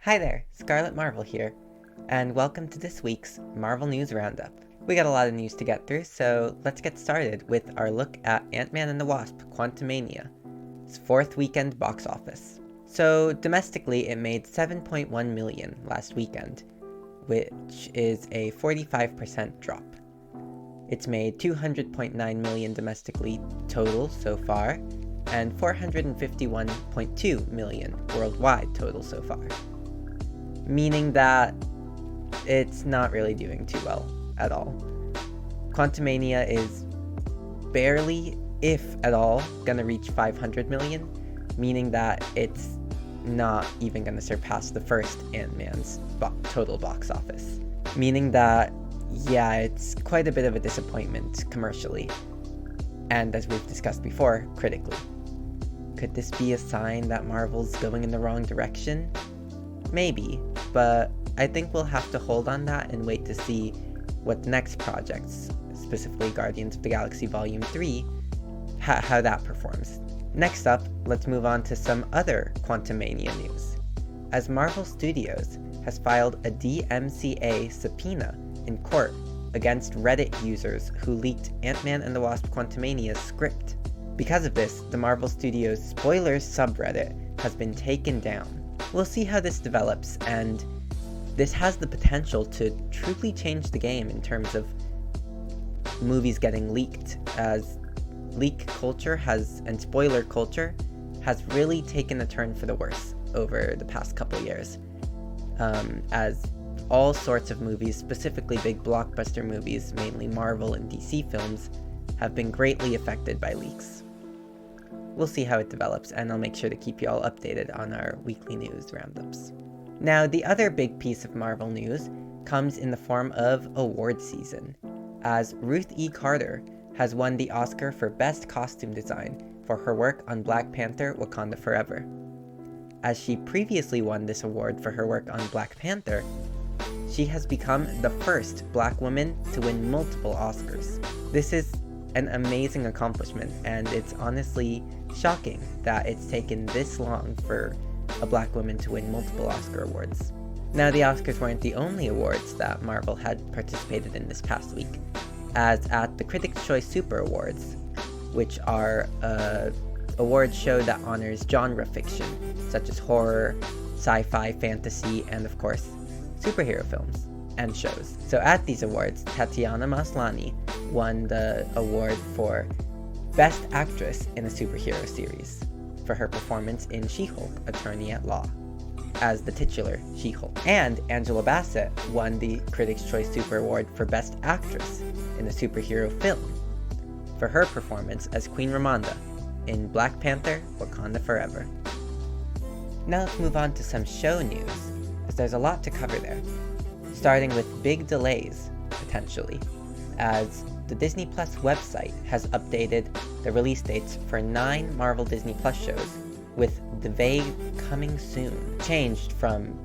Hi there, Scarlet Marvel here, and welcome to this week's Marvel News Roundup. We got a lot of news to get through, so let's get started with our look at Ant-Man and the Wasp: Quantumania's fourth weekend box office. So domestically, it made $7.1 million last weekend, which is a 45% drop. It's made $200.9 million domestically total so far, and $451.2 million worldwide total so far. Meaning that it's not really doing too well at all. Quantumania is barely, if at all, gonna reach 500 million, meaning that it's not even gonna surpass the first Ant-Man's total box office. Meaning that, yeah, it's quite a bit of a disappointment commercially, and as we've discussed before, critically. Could this be a sign that Marvel's going in the wrong direction? Maybe, but I think we'll have to hold on that and wait to see what the next projects, specifically Guardians of the Galaxy Volume 3, how that performs. Next up, let's move on to some other Quantumania news, as Marvel Studios has filed a DMCA subpoena in court against Reddit users who leaked Ant-Man and the Wasp: Quantumania's script. Because of this, the Marvel Studios Spoilers subreddit has been taken down. We'll see how this develops, and this has the potential to truly change the game in terms of movies getting leaked, as leak culture and spoiler culture has really taken a turn for the worse over the past couple years, as all sorts of movies, specifically big blockbuster movies, mainly Marvel and DC films, have been greatly affected by leaks. We'll see how it develops, and I'll make sure to keep you all updated on our weekly news roundups. Now, the other big piece of Marvel news comes in the form of award season, as Ruth E. Carter has won the Oscar for Best Costume Design for her work on Black Panther: Wakanda Forever. As she previously won this award for her work on Black Panther, she has become the first Black woman to win multiple Oscars. This is an amazing accomplishment, and it's honestly shocking that it's taken this long for a Black woman to win multiple Oscar awards. Now, the Oscars weren't the only awards that Marvel had participated in this past week, as at the Critics' Choice Super Awards, which are an award show that honors genre fiction, such as horror, sci-fi, fantasy, and of course, superhero films and shows. So at these awards, Tatiana Maslany won the award for Best Actress in a Superhero Series for her performance in She-Hulk: Attorney at Law as the titular She-Hulk. And Angela Bassett won the Critics' Choice Super Award for Best Actress in a Superhero Film for her performance as Queen Ramonda in Black Panther: Wakanda Forever. Now let's move on to some show news, as there's a lot to cover there. Starting with big delays, potentially, as the Disney Plus website has updated the release dates for 9 Marvel Disney Plus shows, with the vague "coming soon" changed from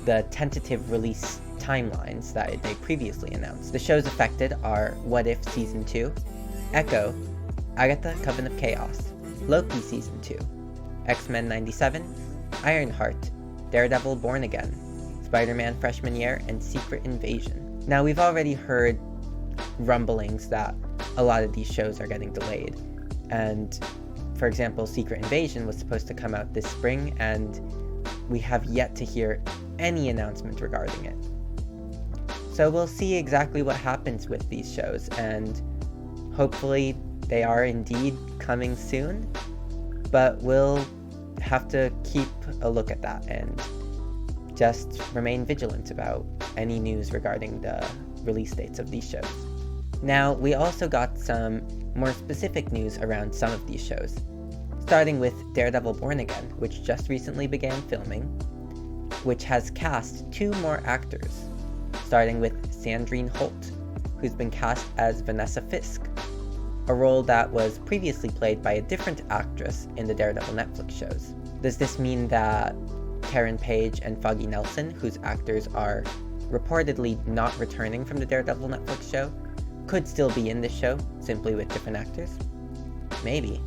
the tentative release timelines that they previously announced. The shows affected are What If Season 2, Echo, Agatha: Coven of Chaos, Loki Season 2, X-Men 97, Ironheart, Daredevil: Born Again, Spider-Man Freshman Year, and Secret Invasion. Now, we've already heard rumblings that a lot of these shows are getting delayed, and for example, Secret Invasion was supposed to come out this spring, and we have yet to hear any announcement regarding it. So we'll see exactly what happens with these shows, and hopefully they are indeed coming soon, but we'll have to keep a look at that and just remain vigilant about any news regarding the release dates of these shows. Now, we also got some more specific news around some of these shows, starting with Daredevil: Born Again, which just recently began filming, which has cast 2 more actors, starting with Sandrine Holt, who's been cast as Vanessa Fisk, a role that was previously played by a different actress in the Daredevil Netflix shows. Does this mean that Karen Page and Foggy Nelson, whose actors are reportedly not returning from the Daredevil Netflix show, could still be in this show, simply with different actors? Maybe.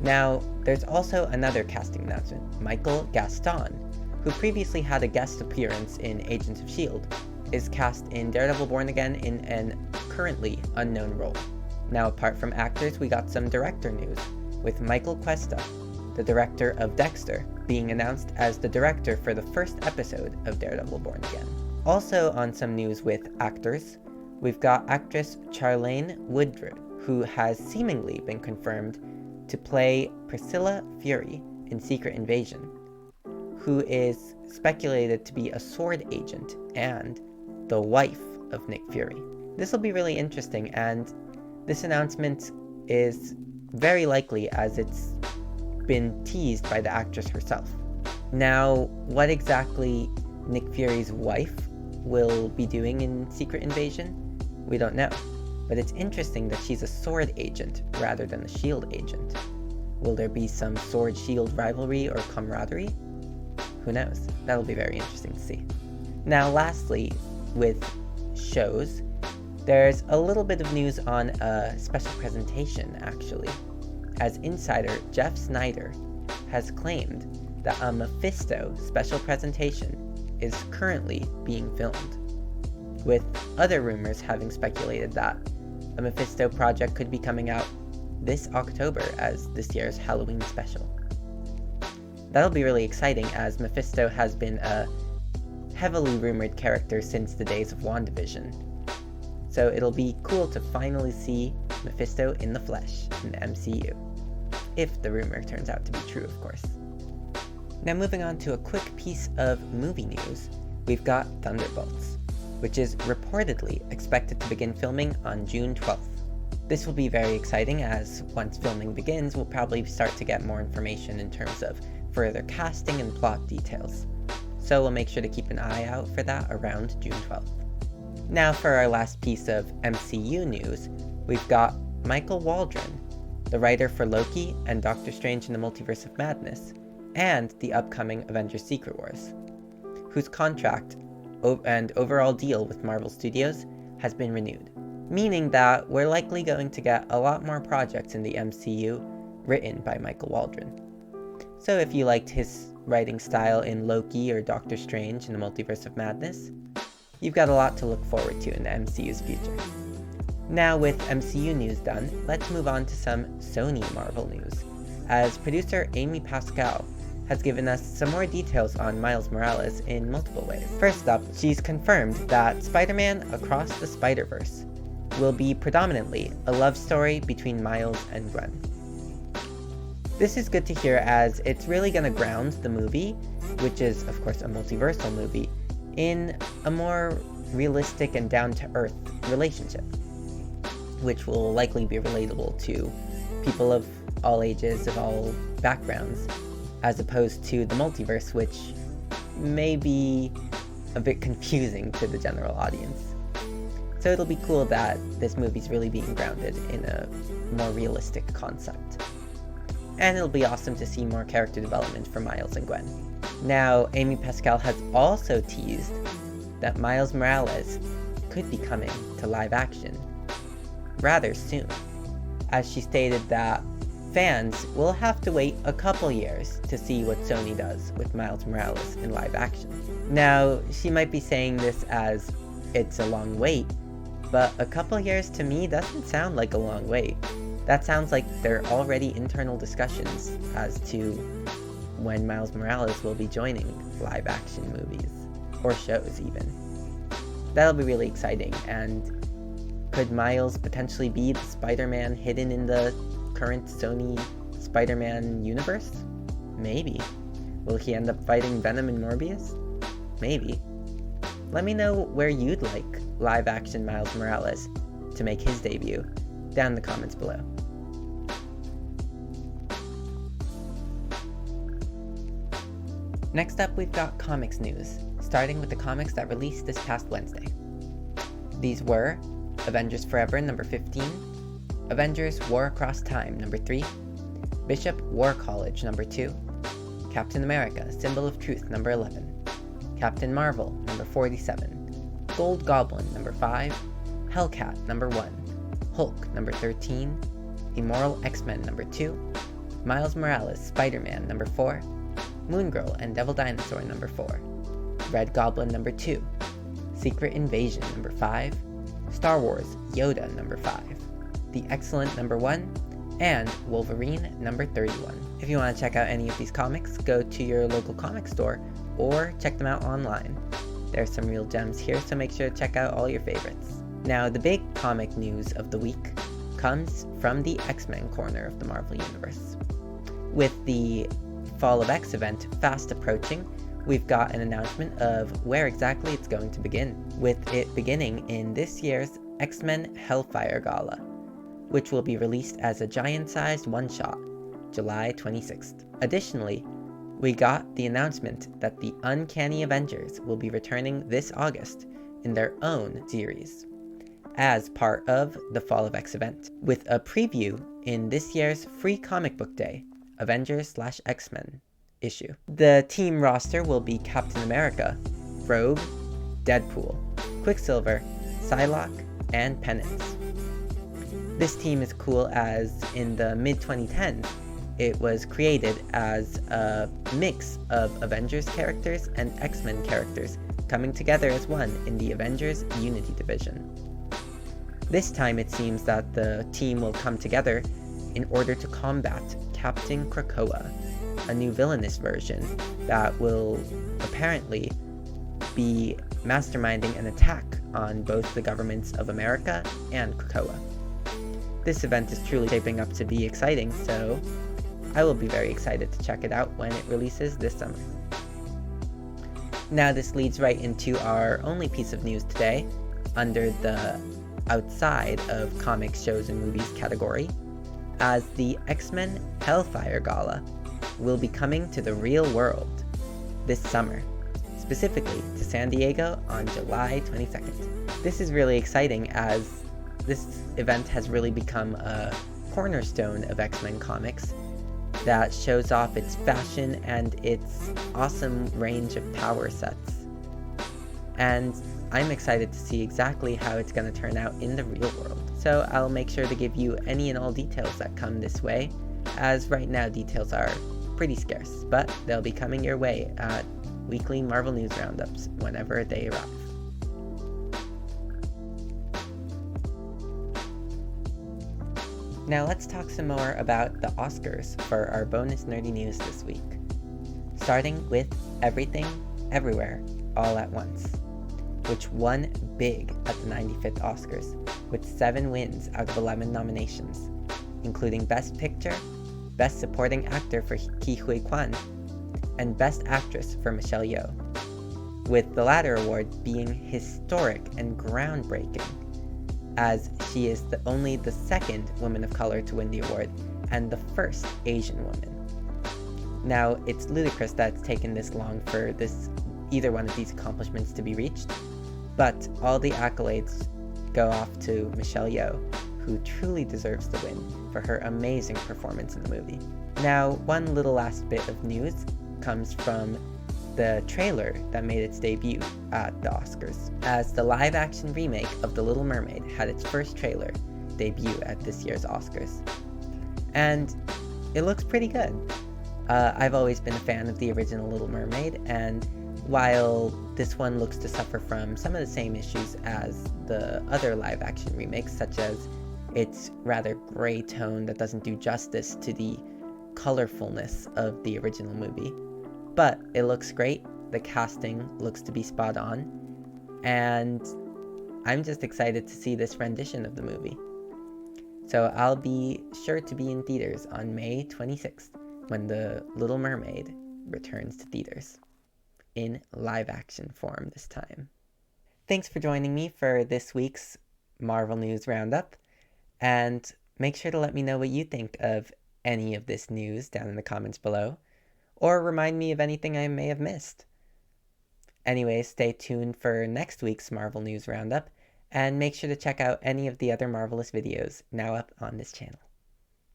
Now, there's also another casting announcement. Michael Gaston, who previously had a guest appearance in Agents of S.H.I.E.L.D., is cast in Daredevil Born Again in an currently unknown role. Now, apart from actors, we got some director news, with Michael Cuesta, the director of Dexter, being announced as the director for the first episode of Daredevil Born Again. Also on some news with actors, we've got actress Charlene Woodard, who has seemingly been confirmed to play Priscilla Fury in Secret Invasion, who is speculated to be a SWORD agent and the wife of Nick Fury. This will be really interesting, and this announcement is very likely as it's been teased by the actress herself. Now, what exactly Nick Fury's wife will be doing in Secret Invasion, we don't know. But it's interesting that she's a SWORD agent rather than a S.H.I.E.L.D. agent. Will there be some SWORD-S.H.I.E.L.D. rivalry or camaraderie? Who knows? That'll be very interesting to see. Now, lastly, with shows, there's a little bit of news on a special presentation, actually, as insider Jeff Snyder has claimed that a Mephisto special presentation is currently being filmed, with other rumors having speculated that a Mephisto project could be coming out this October as this year's Halloween special. That'll be really exciting, as Mephisto has been a heavily rumored character since the days of WandaVision. So it'll be cool to finally see Mephisto in the flesh in the MCU. If the rumor turns out to be true, of course. Now moving on to a quick piece of movie news, we've got Thunderbolts, which is reportedly expected to begin filming on June 12th. This will be very exciting, as once filming begins, we'll probably start to get more information in terms of further casting and plot details. So we'll make sure to keep an eye out for that around June 12th. Now for our last piece of MCU news, we've got Michael Waldron, the writer for Loki and Doctor Strange in the Multiverse of Madness, and the upcoming Avengers Secret Wars, whose contract and overall deal with Marvel Studios has been renewed, meaning that we're likely going to get a lot more projects in the MCU written by Michael Waldron. So if you liked his writing style in Loki or Doctor Strange in the Multiverse of Madness, you've got a lot to look forward to in the MCU's future. Now with MCU news done, let's move on to some Sony Marvel news, as producer Amy Pascal has given us some more details on Miles Morales in multiple ways. First up, she's confirmed that Spider-Man Across the Spider-Verse will be predominantly a love story between Miles and Gwen. This is good to hear, as it's really going to ground the movie, which is of course a multiversal movie, in a more realistic and down-to-earth relationship, which will likely be relatable to people of all ages, of all backgrounds, as opposed to the multiverse, which may be a bit confusing to the general audience. So it'll be cool that this movie's really being grounded in a more realistic concept. And it'll be awesome to see more character development for Miles and Gwen. Now, Amy Pascal has also teased that Miles Morales could be coming to live action rather soon, as she stated that fans will have to wait a couple years to see what Sony does with Miles Morales in live action. Now, she might be saying this as it's a long wait, but a couple years to me doesn't sound like a long wait. That sounds like there are already internal discussions as to when Miles Morales will be joining live action movies, or shows even. That'll be really exciting, and could Miles potentially be the Spider-Man hidden in the current Sony Spider-Man universe? Maybe. Will he end up fighting Venom and Morbius? Maybe. Let me know where you'd like live-action Miles Morales to make his debut down in the comments below. Next up, we've got comics news, starting with the comics that released this past Wednesday. These were Avengers Forever number 15, Avengers War Across Time number 3, Bishop War College number 2, Captain America Symbol of Truth number 11, Captain Marvel number 47, Gold Goblin number 5, Hellcat number 1, Hulk number 13, Immoral X-Men number 2, Miles Morales Spider-Man number 4, Moon Girl and Devil Dinosaur number 4, Red Goblin number 2, Secret Invasion number 5, Star Wars Yoda number 5, The Excellent number 1, and Wolverine number 31. If you want to check out any of these comics, go to your local comic store or check them out online. There's some real gems here, so make sure to check out all your favorites. Now, the big comic news of the week comes from the X-Men corner of the Marvel Universe. With the Fall of X event fast approaching, we've got an announcement of where exactly it's going to begin, with it beginning in this year's X-Men Hellfire Gala, which will be released as a giant-sized one-shot, July 26th. Additionally, we got the announcement that the Uncanny Avengers will be returning this August in their own series, as part of the Fall of X event, with a preview in this year's free comic book day, Avengers/X-Men issue. The team roster will be Captain America, Rogue, Deadpool, Quicksilver, Psylocke, and Penance. This team is cool as in the mid-2010s, it was created as a mix of Avengers characters and X-Men characters coming together as one in the Avengers Unity division. This time it seems that the team will come together in order to combat Captain Krakoa, a new villainous version that will apparently be masterminding an attack on both the governments of America and Krakoa. This event is truly shaping up to be exciting, so I will be very excited to check it out when it releases this summer. Now this leads right into our only piece of news today, under the outside of comics, shows, and movies category, as the X-Men Hellfire Gala will be coming to the real world this summer, specifically to San Diego on July 22nd. This is really exciting as this event has really become a cornerstone of X-Men comics that shows off its fashion and its awesome range of power sets. And I'm excited to see exactly how it's going to turn out in the real world. So I'll make sure to give you any and all details that come this way, as right now details are pretty scarce, but they'll be coming your way at weekly Marvel News Roundups whenever they arrive. Now let's talk some more about the Oscars for our bonus nerdy news this week. Starting with Everything, Everywhere, All at Once, which won big at the 95th Oscars, with 7 wins out of 11 nominations, including Best Picture, Best Supporting Actor for Ke Huy Quan, and Best Actress for Michelle Yeoh, with the latter award being historic and groundbreaking, as she is only the second woman of color to win the award, and the first Asian woman. Now, it's ludicrous that it's taken this long for either one of these accomplishments to be reached, but all the accolades go off to Michelle Yeoh, who truly deserves the win for her amazing performance in the movie. Now, one little last bit of news comes from the trailer that made its debut at the Oscars, as the live-action remake of The Little Mermaid had its first trailer debut at this year's Oscars. And it looks pretty good. I've always been a fan of the original Little Mermaid, and while this one looks to suffer from some of the same issues as the other live-action remakes, such as its rather gray tone that doesn't do justice to the colorfulness of the original movie, but it looks great, the casting looks to be spot on, and I'm just excited to see this rendition of the movie. So I'll be sure to be in theaters on May 26th when The Little Mermaid returns to theaters, in live-action form this time. Thanks for joining me for this week's Marvel News Roundup, and make sure to let me know what you think of any of this news down in the comments below, or remind me of anything I may have missed. Anyway, stay tuned for next week's Marvel News Roundup, and make sure to check out any of the other Marvelous videos now up on this channel.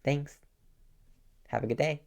Thanks. Have a good day.